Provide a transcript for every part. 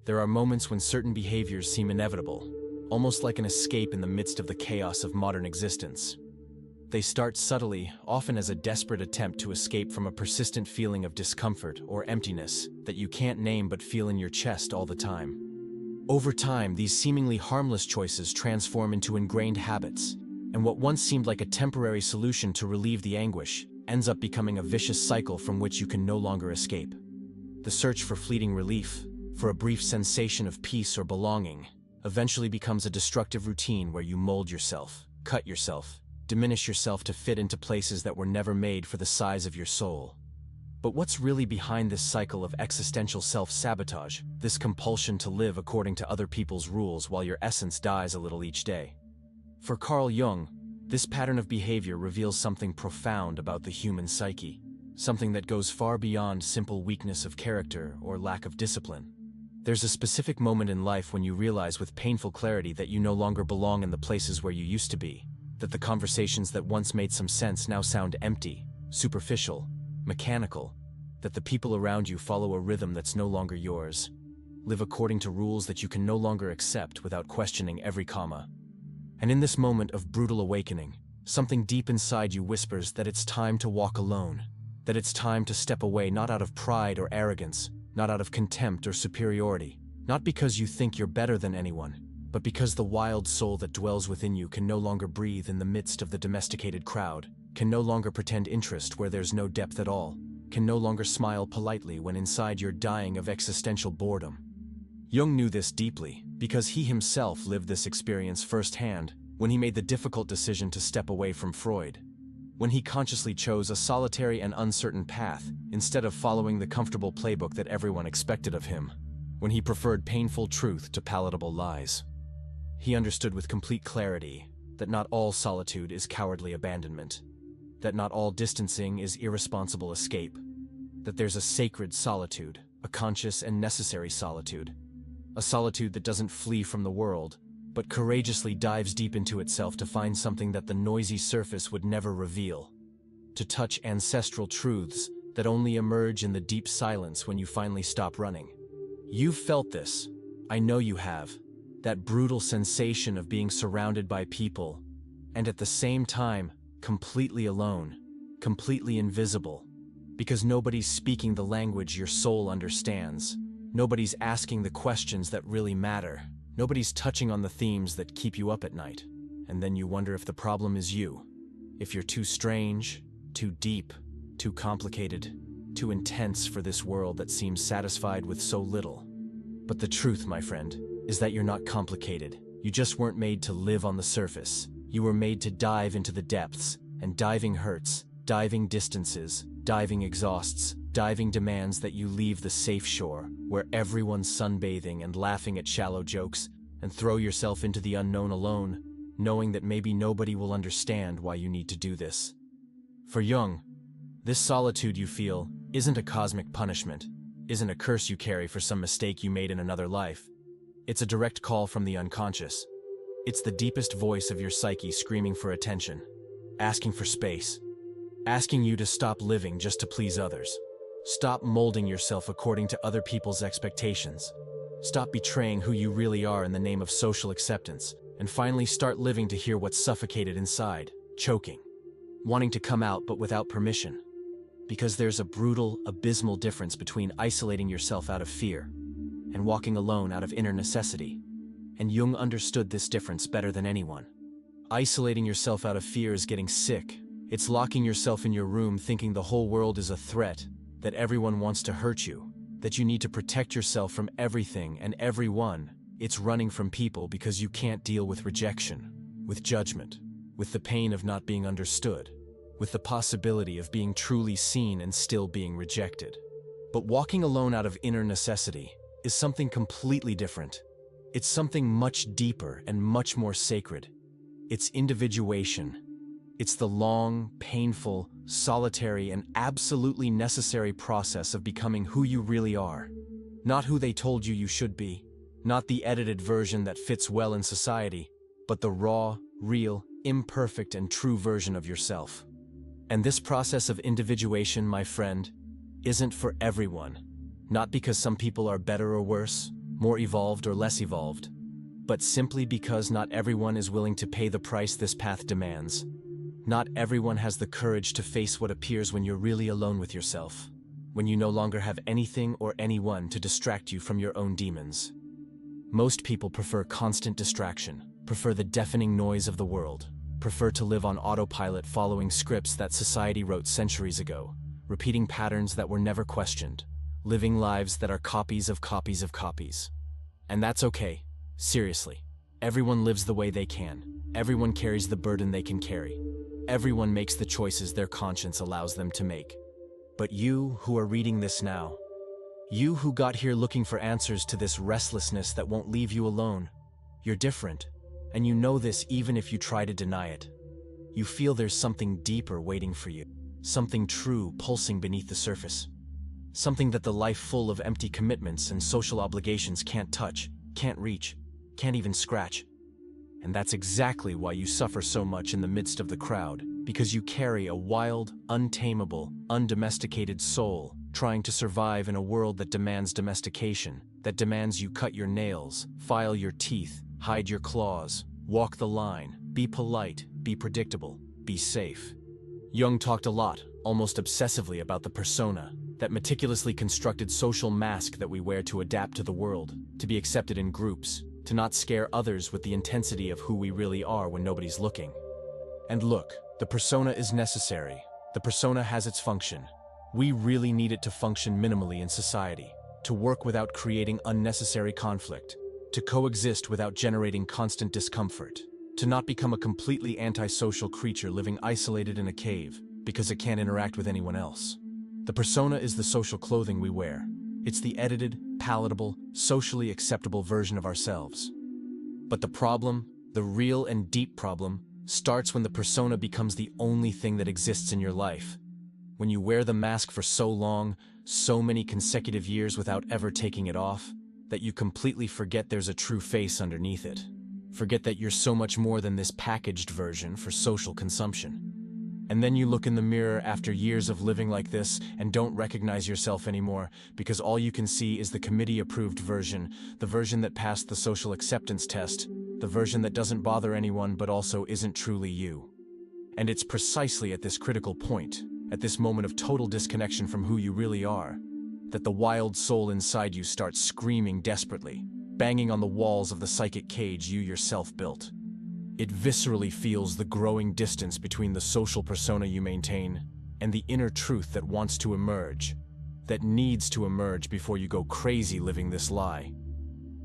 There are moments when certain behaviors seem inevitable, almost like an escape in the midst of the chaos of modern existence. They start subtly, often as a desperate attempt to escape from a persistent feeling of discomfort or emptiness that you can't name but feel in your chest all the time. Over time, these seemingly harmless choices transform into ingrained habits, and what once seemed like a temporary solution to relieve the anguish ends up becoming a vicious cycle from which you can no longer escape. The search for fleeting relief, for a brief sensation of peace or belonging, eventually becomes a destructive routine where you mold yourself, cut yourself, diminish yourself to fit into places that were never made for the size of your soul. But what's really behind this cycle of existential self-sabotage, this compulsion to live according to other people's rules while your essence dies a little each day? For Carl Jung, this pattern of behavior reveals something profound about the human psyche, something that goes far beyond simple weakness of character or lack of discipline. There's a specific moment in life when you realize with painful clarity that you no longer belong in the places where you used to be, that the conversations that once made some sense now sound empty, superficial, mechanical, that the people around you follow a rhythm that's no longer yours, live according to rules that you can no longer accept without questioning every comma. And in this moment of brutal awakening, something deep inside you whispers that it's time to walk alone, that it's time to step away not out of pride or arrogance, not out of contempt or superiority, not because you think you're better than anyone, but because the wild soul that dwells within you can no longer breathe in the midst of the domesticated crowd, can no longer pretend interest where there's no depth at all, can no longer smile politely when inside you're dying of existential boredom. Jung knew this deeply, because he himself lived this experience firsthand when he made the difficult decision to step away from Freud, when he consciously chose a solitary and uncertain path instead of following the comfortable playbook that everyone expected of him, when he preferred painful truth to palatable lies. He understood with complete clarity that not all solitude is cowardly abandonment, that not all distancing is irresponsible escape, that there's a sacred solitude, a conscious and necessary solitude, a solitude that doesn't flee from the world, but courageously dives deep into itself to find something that the noisy surface would never reveal, to touch ancestral truths that only emerge in the deep silence when you finally stop running. You've felt this, I know you have, that brutal sensation of being surrounded by people, and at the same time, completely alone, completely invisible, because nobody's speaking the language your soul understands, nobody's asking the questions that really matter, nobody's touching on the themes that keep you up at night, and then you wonder if the problem is you, if you're too strange, too deep, too complicated, too intense for this world that seems satisfied with so little. But the truth, my friend, is that you're not complicated. You just weren't made to live on the surface. You were made to dive into the depths, and diving hurts, diving distances, diving exhausts, diving demands that you leave the safe shore, where everyone's sunbathing and laughing at shallow jokes, and throw yourself into the unknown alone, knowing that maybe nobody will understand why you need to do this. For Jung, this solitude you feel isn't a cosmic punishment, isn't a curse you carry for some mistake you made in another life. It's a direct call from the unconscious. It's the deepest voice of your psyche screaming for attention, asking for space, asking you to stop living just to please others. Stop molding yourself according to other people's expectations. Stop betraying who you really are in the name of social acceptance, and finally start living to hear what's suffocated inside, choking, wanting to come out but without permission. Because there's a brutal, abysmal difference between isolating yourself out of fear and walking alone out of inner necessity. And Jung understood this difference better than anyone. Isolating yourself out of fear is getting sick. It's locking yourself in your room thinking the whole world is a threat, that everyone wants to hurt you, that you need to protect yourself from everything and everyone. It's running from people because you can't deal with rejection, with judgment, with the pain of not being understood, with the possibility of being truly seen and still being rejected. But walking alone out of inner necessity is something completely different. It's something much deeper and much more sacred. It's individuation. It's the long, painful, solitary, and absolutely necessary process of becoming who you really are. Not who they told you should be, not the edited version that fits well in society, but the raw, real, imperfect, and true version of yourself. And this process of individuation, my friend, isn't for everyone. Not because some people are better or worse, more evolved or less evolved, but simply because not everyone is willing to pay the price this path demands. Not everyone has the courage to face what appears when you're really alone with yourself, when you no longer have anything or anyone to distract you from your own demons. Most people prefer constant distraction, prefer the deafening noise of the world, prefer to live on autopilot following scripts that society wrote centuries ago, repeating patterns that were never questioned, living lives that are copies of copies of copies. And that's okay, seriously. Everyone lives the way they can. Everyone carries the burden they can carry. Everyone makes the choices their conscience allows them to make. But you who are reading this now, you who got here looking for answers to this restlessness that won't leave you alone, you're different, and you know this even if you try to deny it. You feel there's something deeper waiting for you, something true pulsing beneath the surface, something that the life full of empty commitments and social obligations can't touch, can't reach, can't even scratch. And that's exactly why you suffer so much in the midst of the crowd, because you carry a wild, untamable, undomesticated soul, trying to survive in a world that demands domestication, that demands you cut your nails, file your teeth, hide your claws, walk the line, be polite, be predictable, be safe. Jung talked a lot, almost obsessively, about the persona, that meticulously constructed social mask that we wear to adapt to the world, to be accepted in groups, to not scare others with the intensity of who we really are when nobody's looking. And look, the persona is necessary. The persona has its function. We really need it to function minimally in society, to work without creating unnecessary conflict, to coexist without generating constant discomfort, to not become a completely antisocial creature living isolated in a cave because it can't interact with anyone else. The persona is the social clothing we wear. It's the edited, palatable, socially acceptable version of ourselves. But the problem, the real and deep problem, starts when the persona becomes the only thing that exists in your life. When you wear the mask for so long, so many consecutive years without ever taking it off, that you completely forget there's a true face underneath it. Forget that you're so much more than this packaged version for social consumption. And then you look in the mirror after years of living like this and don't recognize yourself anymore because all you can see is the committee-approved version, the version that passed the social acceptance test, the version that doesn't bother anyone but also isn't truly you. And it's precisely at this critical point, at this moment of total disconnection from who you really are, that the wild soul inside you starts screaming desperately, banging on the walls of the psychic cage you yourself built. It viscerally feels the growing distance between the social persona you maintain and the inner truth that wants to emerge, that needs to emerge before you go crazy living this lie.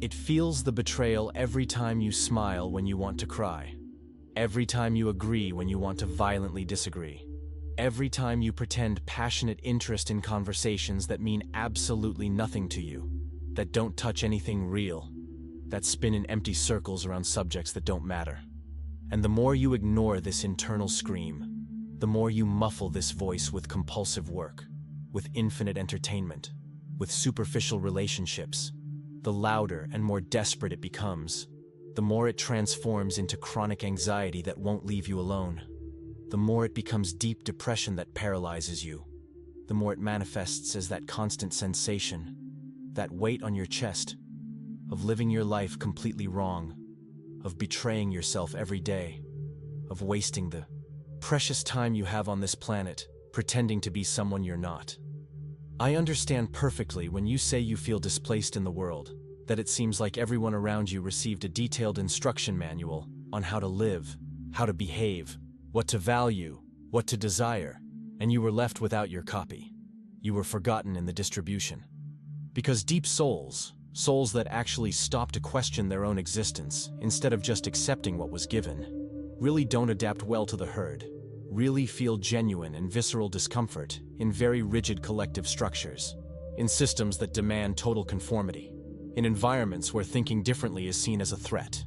It feels the betrayal every time you smile when you want to cry, every time you agree when you want to violently disagree, every time you pretend passionate interest in conversations that mean absolutely nothing to you, that don't touch anything real, that spin in empty circles around subjects that don't matter. And the more you ignore this internal scream, the more you muffle this voice with compulsive work, with infinite entertainment, with superficial relationships, the louder and more desperate it becomes, the more it transforms into chronic anxiety that won't leave you alone, the more it becomes deep depression that paralyzes you, the more it manifests as that constant sensation, that weight on your chest, of living your life completely wrong, of betraying yourself every day, of wasting the precious time you have on this planet pretending to be someone you're not. I understand perfectly when you say you feel displaced in the world, that it seems like everyone around you received a detailed instruction manual on how to live, how to behave, what to value, what to desire, and you were left without your copy. You were forgotten in the distribution. Because deep souls that actually stop to question their own existence, instead of just accepting what was given, really don't adapt well to the herd, really feel genuine and visceral discomfort in very rigid collective structures, in systems that demand total conformity, in environments where thinking differently is seen as a threat.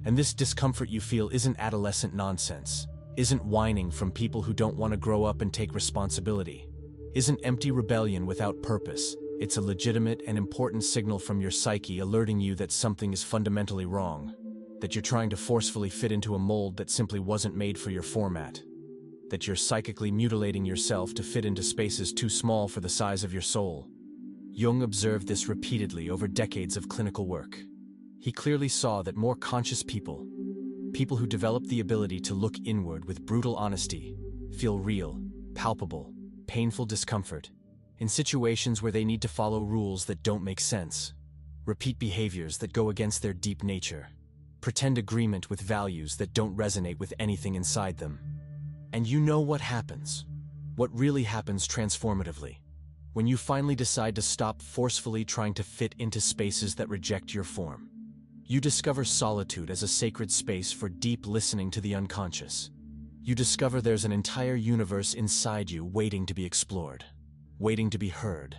And this discomfort you feel isn't adolescent nonsense, isn't whining from people who don't want to grow up and take responsibility, isn't empty rebellion without purpose. It's a legitimate and important signal from your psyche alerting you that something is fundamentally wrong, that you're trying to forcefully fit into a mold that simply wasn't made for your format, that you're psychically mutilating yourself to fit into spaces too small for the size of your soul. Jung observed this repeatedly over decades of clinical work. He clearly saw that more conscious people, people who developed the ability to look inward with brutal honesty, feel real, palpable, painful discomfort, in situations where they need to follow rules that don't make sense, repeat behaviors that go against their deep nature, pretend agreement with values that don't resonate with anything inside them. And you know what happens? What really happens transformatively? When you finally decide to stop forcefully trying to fit into spaces that reject your form. You discover solitude as a sacred space for deep listening to the unconscious. You discover there's an entire universe inside you waiting to be explored, waiting to be heard,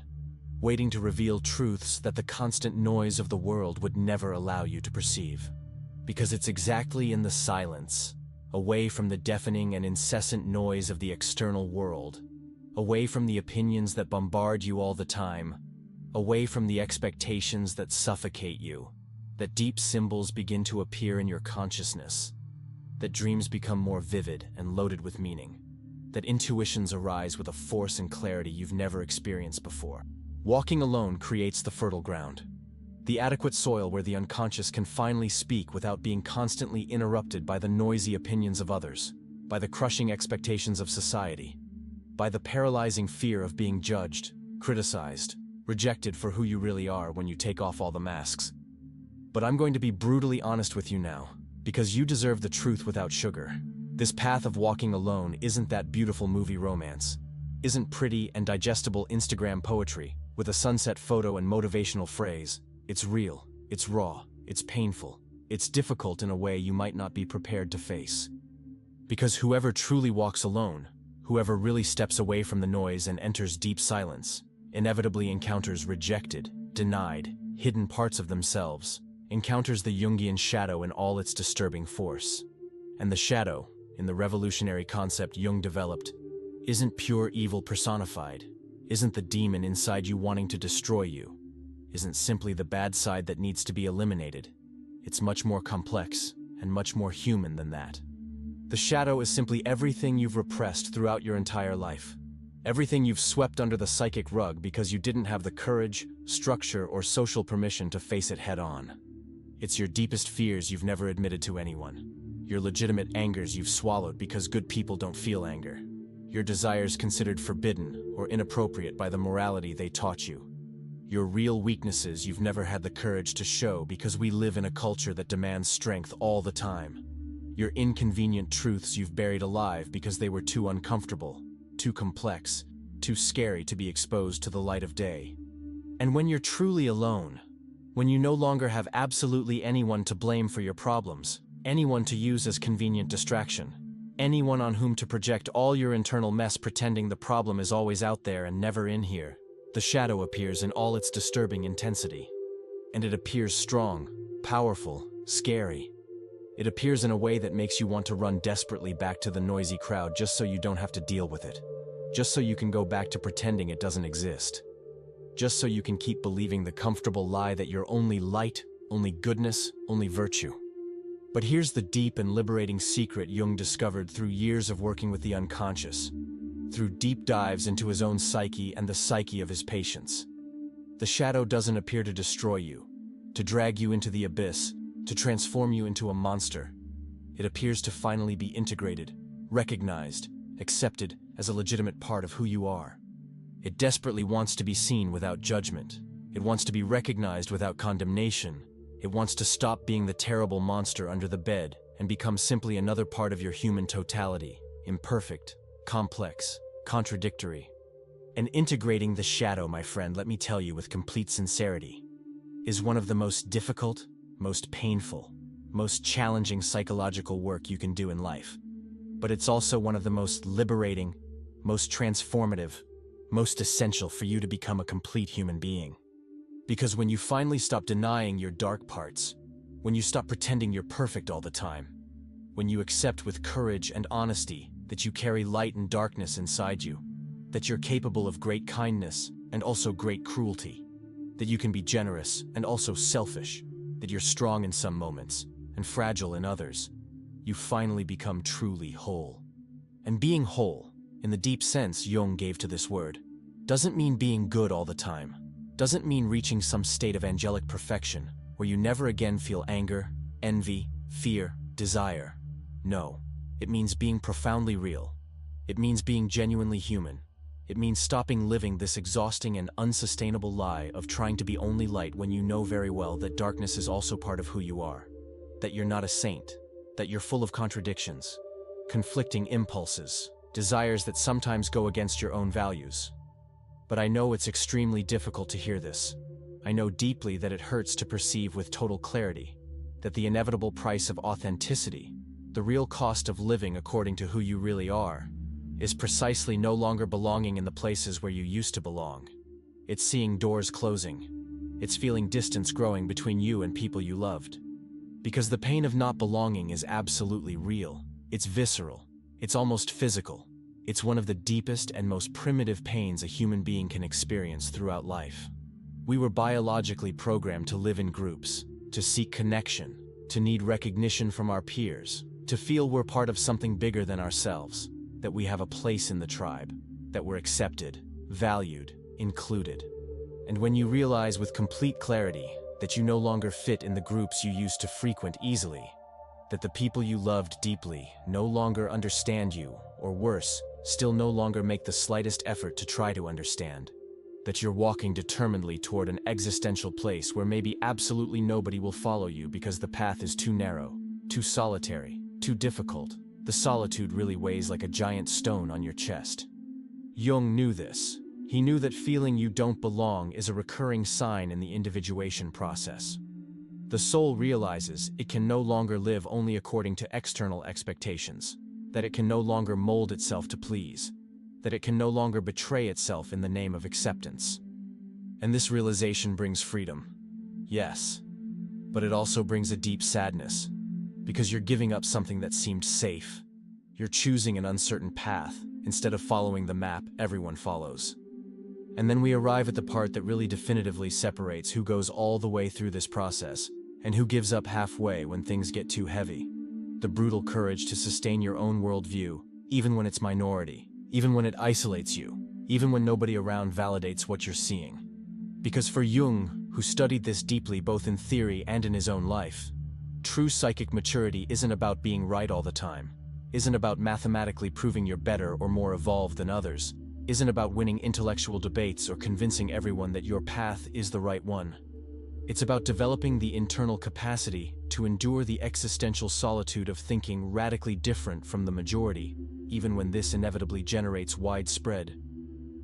waiting to reveal truths that the constant noise of the world would never allow you to perceive. Because it's exactly in the silence, away from the deafening and incessant noise of the external world, away from the opinions that bombard you all the time, away from the expectations that suffocate you, that deep symbols begin to appear in your consciousness, that dreams become more vivid and loaded with meaning, that intuitions arise with a force and clarity you've never experienced before. Walking alone creates the fertile ground, the adequate soil where the unconscious can finally speak without being constantly interrupted by the noisy opinions of others, by the crushing expectations of society, by the paralyzing fear of being judged, criticized, rejected for who you really are when you take off all the masks. But I'm going to be brutally honest with you now, because you deserve the truth without sugar. This path of walking alone isn't that beautiful movie romance, isn't pretty and digestible Instagram poetry with a sunset photo and motivational phrase. It's real, it's raw, it's painful, it's difficult in a way you might not be prepared to face. Because whoever truly walks alone, whoever really steps away from the noise and enters deep silence, inevitably encounters rejected, denied, hidden parts of themselves, encounters the Jungian shadow in all its disturbing force. And the shadow, in the revolutionary concept Jung developed, isn't pure evil personified, isn't the demon inside you wanting to destroy you, isn't simply the bad side that needs to be eliminated. It's much more complex and much more human than that. The shadow is simply everything you've repressed throughout your entire life. Everything you've swept under the psychic rug because you didn't have the courage, structure, or social permission to face it head on. It's your deepest fears you've never admitted to anyone. Your legitimate angers you've swallowed because good people don't feel anger. Your desires considered forbidden or inappropriate by the morality they taught you. Your real weaknesses you've never had the courage to show because we live in a culture that demands strength all the time. Your inconvenient truths you've buried alive because they were too uncomfortable, too complex, too scary to be exposed to the light of day. And when you're truly alone, when you no longer have absolutely anyone to blame for your problems, anyone to use as convenient distraction, anyone on whom to project all your internal mess pretending the problem is always out there and never in here, the shadow appears in all its disturbing intensity. And it appears strong, powerful, scary. It appears in a way that makes you want to run desperately back to the noisy crowd just so you don't have to deal with it. Just so you can go back to pretending it doesn't exist. Just so you can keep believing the comfortable lie that you're only light, only goodness, only virtue. But here's the deep and liberating secret Jung discovered through years of working with the unconscious, through deep dives into his own psyche and the psyche of his patients. The shadow doesn't appear to destroy you, to drag you into the abyss, to transform you into a monster. It appears to finally be integrated, recognized, accepted as a legitimate part of who you are. It desperately wants to be seen without judgment. It wants to be recognized without condemnation. It wants to stop being the terrible monster under the bed and become simply another part of your human totality, imperfect, complex, contradictory. And integrating the shadow, my friend, let me tell you with complete sincerity, is one of the most difficult, most painful, most challenging psychological work you can do in life. But it's also one of the most liberating, most transformative, most essential for you to become a complete human being. Because when you finally stop denying your dark parts, when you stop pretending you're perfect all the time, when you accept with courage and honesty that you carry light and darkness inside you, that you're capable of great kindness and also great cruelty, that you can be generous and also selfish, that you're strong in some moments and fragile in others, you finally become truly whole. And being whole, in the deep sense Jung gave to this word, doesn't mean being good all the time, doesn't mean reaching some state of angelic perfection where you never again feel anger, envy, fear, desire. No, it means being profoundly real. It means being genuinely human. It means stopping living this exhausting and unsustainable lie of trying to be only light when you know very well that darkness is also part of who you are. That you're not a saint. That you're full of contradictions, conflicting impulses, desires that sometimes go against your own values. But I know it's extremely difficult to hear this. I know deeply that it hurts to perceive with total clarity that the inevitable price of authenticity, the real cost of living according to who you really are, is precisely no longer belonging in the places where you used to belong. It's seeing doors closing. It's feeling distance growing between you and people you loved. Because the pain of not belonging is absolutely real. It's visceral. It's almost physical. It's one of the deepest and most primitive pains a human being can experience throughout life. We were biologically programmed to live in groups, to seek connection, to need recognition from our peers, to feel we're part of something bigger than ourselves, that we have a place in the tribe, that we're accepted, valued, included. And when you realize with complete clarity that you no longer fit in the groups you used to frequent easily, that the people you loved deeply no longer understand you, or worse, still no longer make the slightest effort to try to understand, that you're walking determinedly toward an existential place where maybe absolutely nobody will follow you because the path is too narrow, too solitary, too difficult. The solitude really weighs like a giant stone on your chest. Jung knew this. He knew that feeling you don't belong is a recurring sign in the individuation process. The soul realizes it can no longer live only according to external expectations, that it can no longer mold itself to please, that it can no longer betray itself in the name of acceptance. And this realization brings freedom. Yes, but it also brings a deep sadness. Because you're giving up something that seemed safe. You're choosing an uncertain path instead of following the map everyone follows. And then we arrive at the part that really definitively separates who goes all the way through this process and who gives up halfway when things get too heavy. The brutal courage to sustain your own worldview, even when it's minority, even when it isolates you, even when nobody around validates what you're seeing. Because for Jung, who studied this deeply both in theory and in his own life, true psychic maturity isn't about being right all the time, isn't about mathematically proving you're better or more evolved than others, isn't about winning intellectual debates or convincing everyone that your path is the right one. It's about developing the internal capacity to endure the existential solitude of thinking radically different from the majority, even when this inevitably generates widespread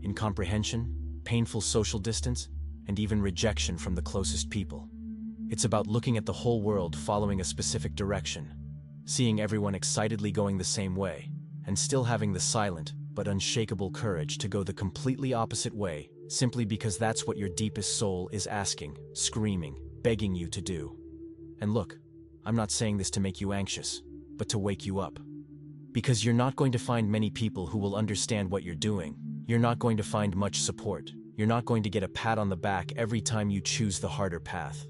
incomprehension, painful social distance, and even rejection from the closest people. It's about looking at the whole world following a specific direction, seeing everyone excitedly going the same way, and still having the silent but unshakable courage to go the completely opposite way, simply because that's what your deepest soul is asking, screaming, begging you to do. And look, I'm not saying this to make you anxious, but to wake you up. Because you're not going to find many people who will understand what you're doing. You're not going to find much support. You're not going to get a pat on the back every time you choose the harder path.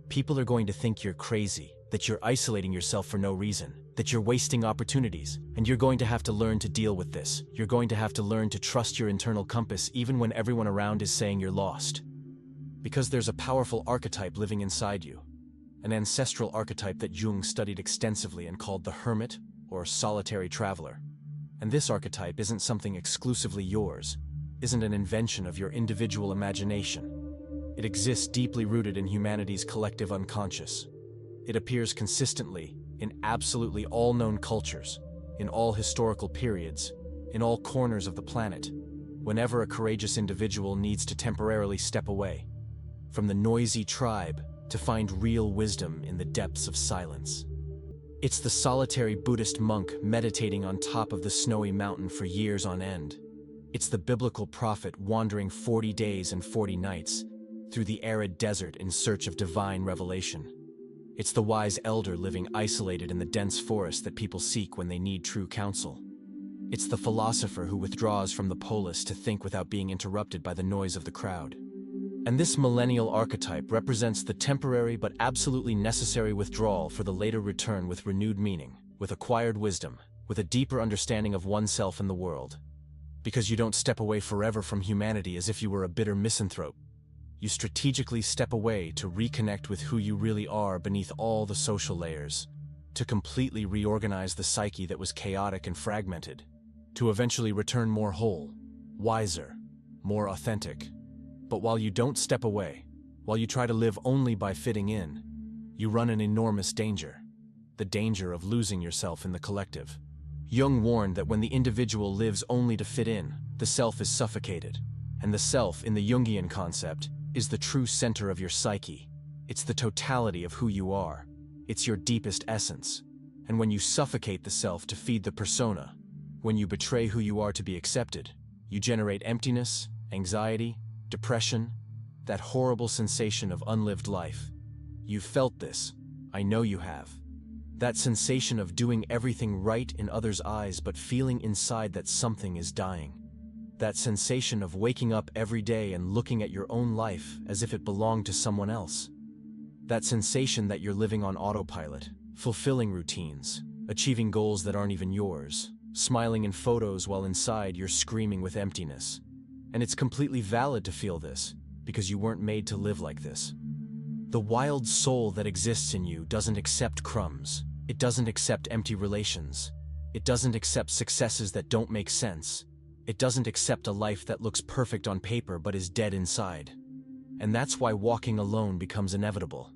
People are going to think you're crazy, that you're isolating yourself for no reason, that you're wasting opportunities, and you're going to have to learn to deal with this. You're going to have to learn to trust your internal compass even when everyone around is saying you're lost. Because there's a powerful archetype living inside you, an ancestral archetype that Jung studied extensively and called the hermit or solitary traveler. And this archetype isn't something exclusively yours, isn't an invention of your individual imagination. It exists deeply rooted in humanity's collective unconscious. It appears consistently in absolutely all known cultures, in all historical periods, in all corners of the planet, whenever a courageous individual needs to temporarily step away from the noisy tribe to find real wisdom in the depths of silence. It's the solitary Buddhist monk meditating on top of the snowy mountain for years on end. It's the biblical prophet wandering 40 days and 40 nights through the arid desert in search of divine revelation. It's the wise elder living isolated in the dense forest that people seek when they need true counsel. It's the philosopher who withdraws from the polis to think without being interrupted by the noise of the crowd. And this millennial archetype represents the temporary but absolutely necessary withdrawal for the later return with renewed meaning, with acquired wisdom, with a deeper understanding of oneself and the world. Because you don't step away forever from humanity as if you were a bitter misanthrope. You strategically step away to reconnect with who you really are beneath all the social layers, to completely reorganize the psyche that was chaotic and fragmented, to eventually return more whole, wiser, more authentic. But while you don't step away, while you try to live only by fitting in, you run an enormous danger, the danger of losing yourself in the collective. Jung warned that when the individual lives only to fit in, the self is suffocated, and the self, in the Jungian concept, is the true center of your psyche. It's the totality of who you are. It's your deepest essence. And when you suffocate the self to feed the persona, when you betray who you are to be accepted, you generate emptiness, anxiety, depression, that horrible sensation of unlived life. You've felt this. I know you have. That sensation of doing everything right in others' eyes but feeling inside that something is dying. That sensation of waking up every day and looking at your own life as if it belonged to someone else. That sensation that you're living on autopilot, fulfilling routines, achieving goals that aren't even yours, smiling in photos while inside you're screaming with emptiness. And it's completely valid to feel this, because you weren't made to live like this. The wild soul that exists in you doesn't accept crumbs. It doesn't accept empty relations. It doesn't accept successes that don't make sense. It doesn't accept a life that looks perfect on paper but is dead inside. And that's why walking alone becomes inevitable.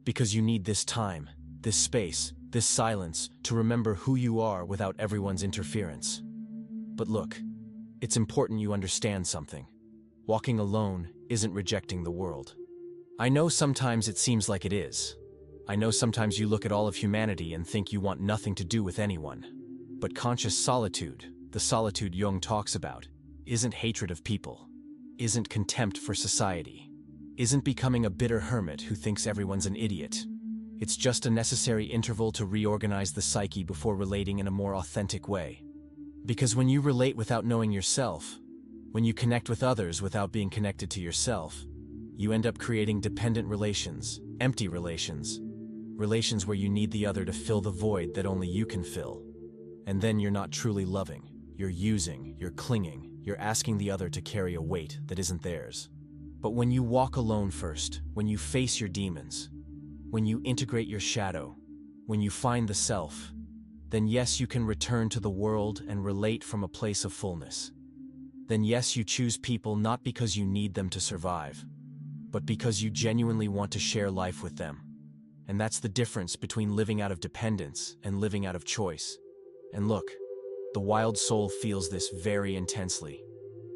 Because you need this time, this space, this silence to remember who you are without everyone's interference. But look, it's important you understand something. Walking alone isn't rejecting the world. I know sometimes it seems like it is. I know sometimes you look at all of humanity and think you want nothing to do with anyone. But conscious solitude, the solitude Jung talks about, isn't hatred of people, isn't contempt for society, isn't becoming a bitter hermit who thinks everyone's an idiot. It's just a necessary interval to reorganize the psyche before relating in a more authentic way. Because when you relate without knowing yourself, when you connect with others without being connected to yourself, you end up creating dependent relations, empty relations, relations where you need the other to fill the void that only you can fill. And then you're not truly loving, you're using, you're clinging, you're asking the other to carry a weight that isn't theirs. But when you walk alone first, when you face your demons, when you integrate your shadow, when you find the self, then yes, you can return to the world and relate from a place of fullness. Then yes, you choose people not because you need them to survive, but because you genuinely want to share life with them. And that's the difference between living out of dependence and living out of choice. And look, the wild soul feels this very intensely.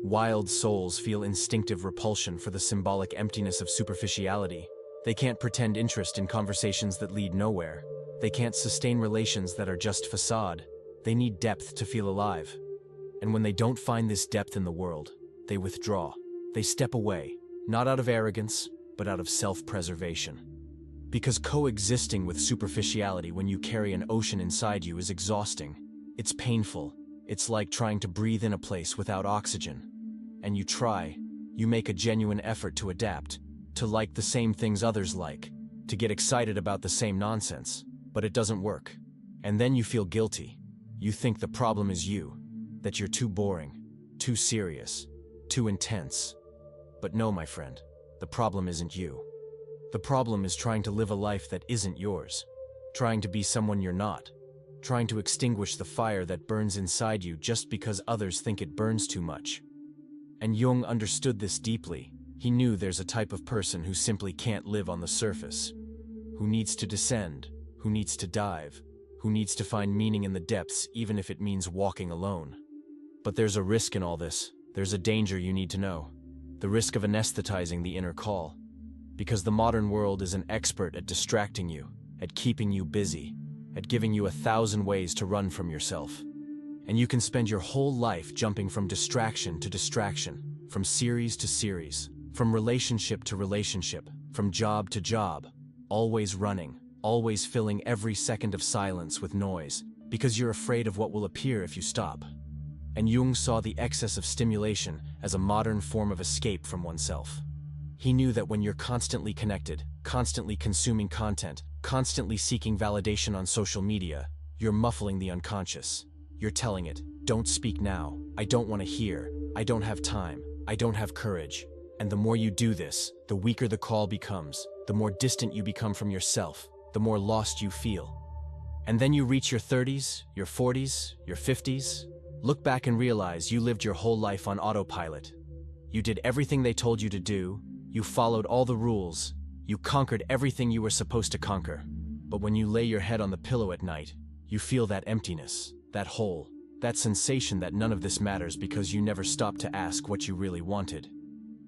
Wild souls feel instinctive repulsion for the symbolic emptiness of superficiality. They can't pretend interest in conversations that lead nowhere. They can't sustain relations that are just facade. They need depth to feel alive. And when they don't find this depth in the world, they withdraw. They step away, not out of arrogance, but out of self-preservation. Because coexisting with superficiality when you carry an ocean inside you is exhausting. It's painful. It's like trying to breathe in a place without oxygen. And you try, you make a genuine effort to adapt, to like the same things others like, to get excited about the same nonsense, but it doesn't work. And then you feel guilty. You think the problem is you, that you're too boring, too serious, too intense. But no, my friend, the problem isn't you. The problem is trying to live a life that isn't yours, trying to be someone you're not, trying to extinguish the fire that burns inside you just because others think it burns too much. And Jung understood this deeply. He knew there's a type of person who simply can't live on the surface, who needs to descend, who needs to dive, who needs to find meaning in the depths even if it means walking alone. But there's a risk in all this. There's a danger you need to know. The risk of anesthetizing the inner call. Because the modern world is an expert at distracting you, at keeping you busy, at giving you 1,000 ways to run from yourself. And you can spend your whole life jumping from distraction to distraction, from series to series, from relationship to relationship, from job to job, always running, always filling every second of silence with noise, because you're afraid of what will appear if you stop. And Jung saw the excess of stimulation as a modern form of escape from oneself. He knew that when you're constantly connected, constantly consuming content, constantly seeking validation on social media, you're muffling the unconscious. You're telling it, don't speak now, I don't want to hear, I don't have time, I don't have courage. And the more you do this, the weaker the call becomes, the more distant you become from yourself, the more lost you feel. And then you reach your 30s, your 40s, your 50s. Look back and realize you lived your whole life on autopilot. You did everything they told you to do, you followed all the rules, you conquered everything you were supposed to conquer. But when you lay your head on the pillow at night, you feel that emptiness, that hole, that sensation that none of this matters because you never stopped to ask what you really wanted.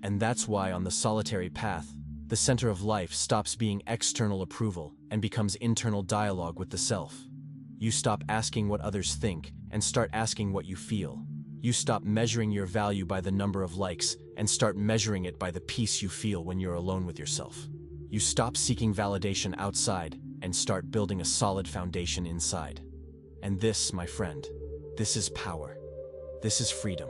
And that's why on the solitary path, the center of life stops being external approval and becomes internal dialogue with the self. You stop asking what others think and start asking what you feel. You stop measuring your value by the number of likes and start measuring it by the peace you feel when you're alone with yourself. You stop seeking validation outside and start building a solid foundation inside. And this, my friend, this is power. This is freedom.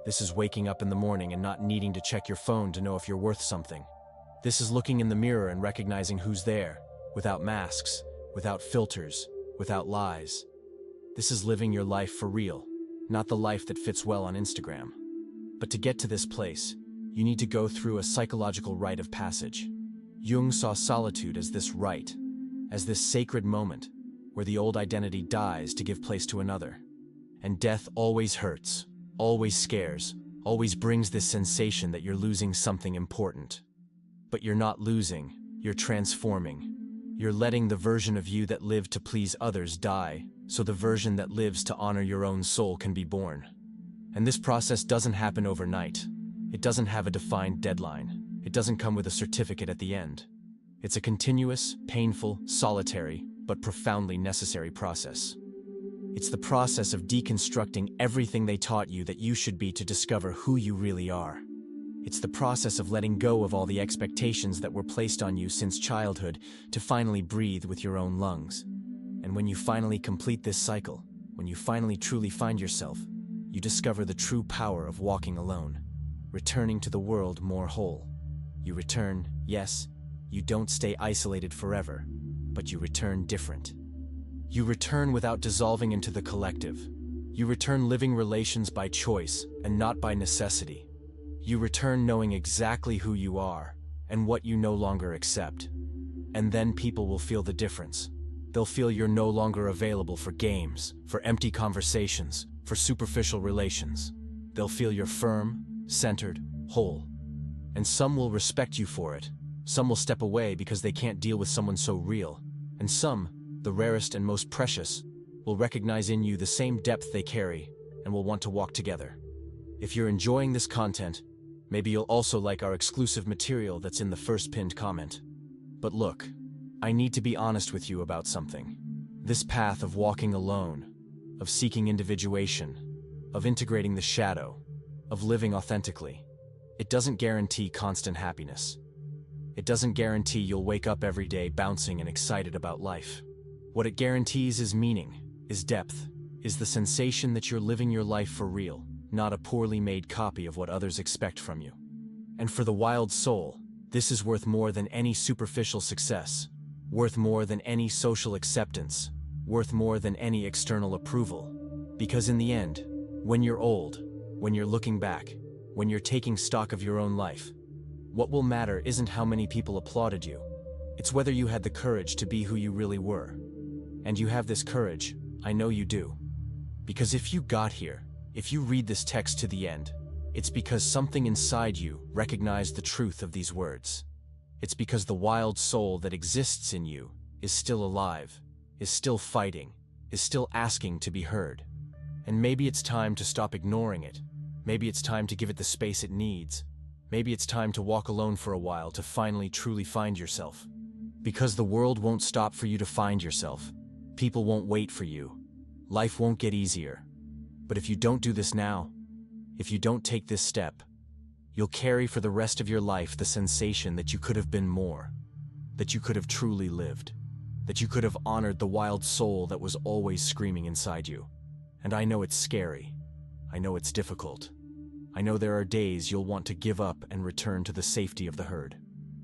This is waking up in the morning and not needing to check your phone to know if you're worth something. This is looking in the mirror and recognizing who's there, without masks, without filters, without lies. This is living your life for real, not the life that fits well on Instagram. But to get to this place, you need to go through a psychological rite of passage. Jung saw solitude as this rite, as this sacred moment where the old identity dies to give place to another. And death always hurts, always scares, always brings this sensation that you're losing something important. But you're not losing, you're transforming. You're letting the version of you that lived to please others die, so the version that lives to honor your own soul can be born. And this process doesn't happen overnight. It doesn't have a defined deadline. It doesn't come with a certificate at the end. It's a continuous, painful, solitary, but profoundly necessary process. It's the process of deconstructing everything they taught you that you should be to discover who you really are. It's the process of letting go of all the expectations that were placed on you since childhood to finally breathe with your own lungs. And when you finally complete this cycle, when you finally truly find yourself, you discover the true power of walking alone, returning to the world more whole. You return, yes, you don't stay isolated forever, but you return different. You return without dissolving into the collective. You return living relations by choice and not by necessity. You return knowing exactly who you are and what you no longer accept. And then people will feel the difference. They'll feel you're no longer available for games, for empty conversations, for superficial relations. They'll feel you're firm, centered, whole. And some will respect you for it. Some will step away because they can't deal with someone so real. And some, the rarest and most precious, will recognize in you the same depth they carry and will want to walk together. If you're enjoying this content, maybe you'll also like our exclusive material that's in the first pinned comment. But look, I need to be honest with you about something. This path of walking alone, of seeking individuation, of integrating the shadow, of living authentically, it doesn't guarantee constant happiness. It doesn't guarantee you'll wake up every day bouncing and excited about life. What it guarantees is meaning, is depth, is the sensation that you're living your life for real, not a poorly made copy of what others expect from you. And for the wild soul, this is worth more than any superficial success, worth more than any social acceptance, worth more than any external approval. Because in the end, when you're old, when you're looking back, when you're taking stock of your own life, what will matter isn't how many people applauded you. It's whether you had the courage to be who you really were. And you have this courage, I know you do. Because if you got here, if you read this text to the end, it's because something inside you recognized the truth of these words. It's because the wild soul that exists in you is still alive, is still fighting, is still asking to be heard. And maybe it's time to stop ignoring it. Maybe it's time to give it the space it needs. Maybe it's time to walk alone for a while to finally truly find yourself. Because the world won't stop for you to find yourself. People won't wait for you. Life won't get easier. But if you don't do this now, if you don't take this step, you'll carry for the rest of your life the sensation that you could have been more, that you could have truly lived, that you could have honored the wild soul that was always screaming inside you. And I know it's scary. I know it's difficult. I know there are days you'll want to give up and return to the safety of the herd.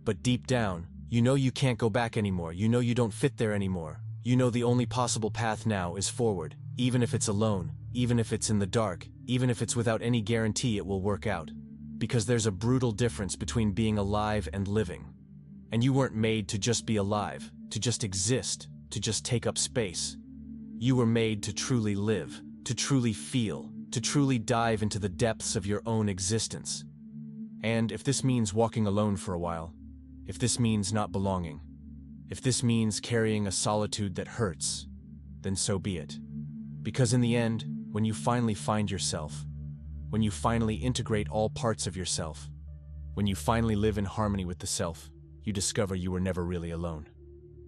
But deep down, you know you can't go back anymore. You know you don't fit there anymore. You know the only possible path now is forward, even if it's alone, even if it's in the dark, even if it's without any guarantee it will work out. Because there's a brutal difference between being alive and living. And you weren't made to just be alive, to just exist, to just take up space. You were made to truly live, to truly feel, to truly dive into the depths of your own existence. And if this means walking alone for a while, if this means not belonging, if this means carrying a solitude that hurts, then so be it. Because in the end, when you finally find yourself, when you finally integrate all parts of yourself, when you finally live in harmony with the self, you discover you were never really alone.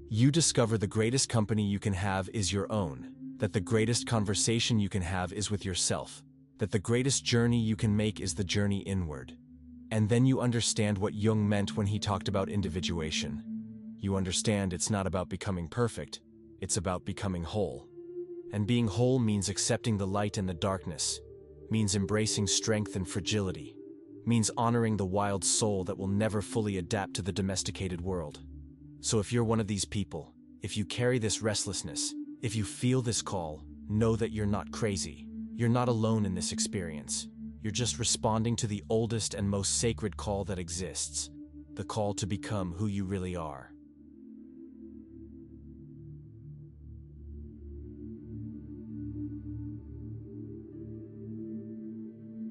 You discover the greatest company you can have is your own, that the greatest conversation you can have is with yourself, that the greatest journey you can make is the journey inward. And then you understand what Jung meant when he talked about individuation. You understand it's not about becoming perfect, it's about becoming whole. And being whole means accepting the light and the darkness, means embracing strength and fragility, means honoring the wild soul that will never fully adapt to the domesticated world. So if you're one of these people, if you carry this restlessness, if you feel this call, know that you're not crazy. You're not alone in this experience. You're just responding to the oldest and most sacred call that exists, the call to become who you really are.